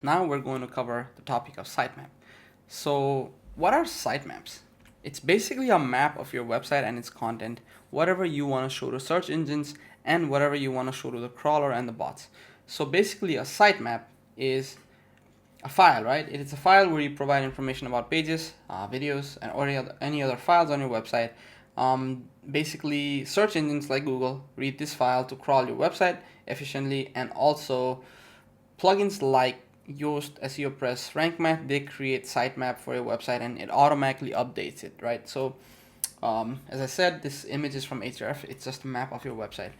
Now we're going to cover the topic of sitemap. So what are sitemaps? It's basically a map of your website and its content, whatever you want to show to search engines and whatever you want to show to the crawler and the bots. So basically a sitemap is a file, right? It is a file where you provide information about pages, videos, and or any other files on your website. Basically, search engines like Google read this file to crawl your website efficiently, and also plugins like Yoast, SEOpress, RankMath, they create sitemap for your website and it automatically updates it, right? So as I said, this image is from Href. It's just a map of your website.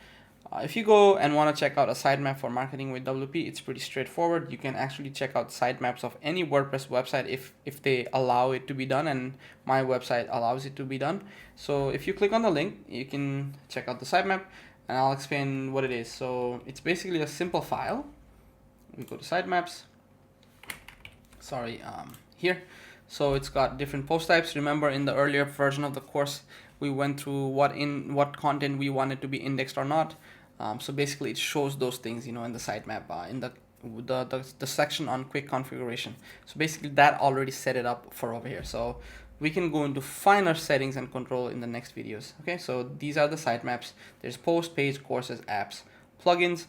If you go and want to check out a sitemap for marketing with WP, it's pretty straightforward. You can actually check out sitemaps of any WordPress website if they allow it to be done, and my website allows it to be done. So if you click on the link, you can check out the sitemap, and I'll explain what it is. So it's basically a simple file. We go to sitemaps. Here. So it's got different post types. Remember, in the earlier version of the course, we went through what content we wanted to be indexed or not. So basically, it shows those things, in the sitemap, in the section on quick configuration. So basically, that already set it up for over here. So we can go into finer settings and control in the next videos. Okay, so these are the sitemaps. There's post, page, courses, apps, plugins.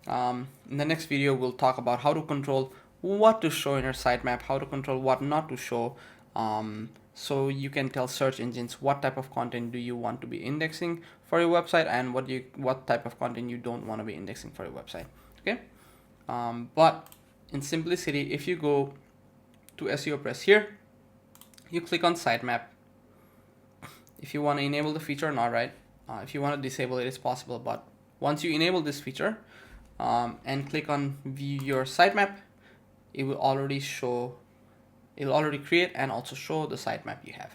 In the next video, we'll talk about how to control what to show in your sitemap, how to control what not to show, so you can tell search engines what type of content do you want to be indexing for your website and what type of content you don't want to be indexing for your website. Okay, but in simplicity, if you go to SEOpress here, you click on sitemap. If you want to enable the feature or not, right? If you want to disable it, it's possible, but once you enable this feature and click on view your sitemap, it will already create and also show the sitemap you have.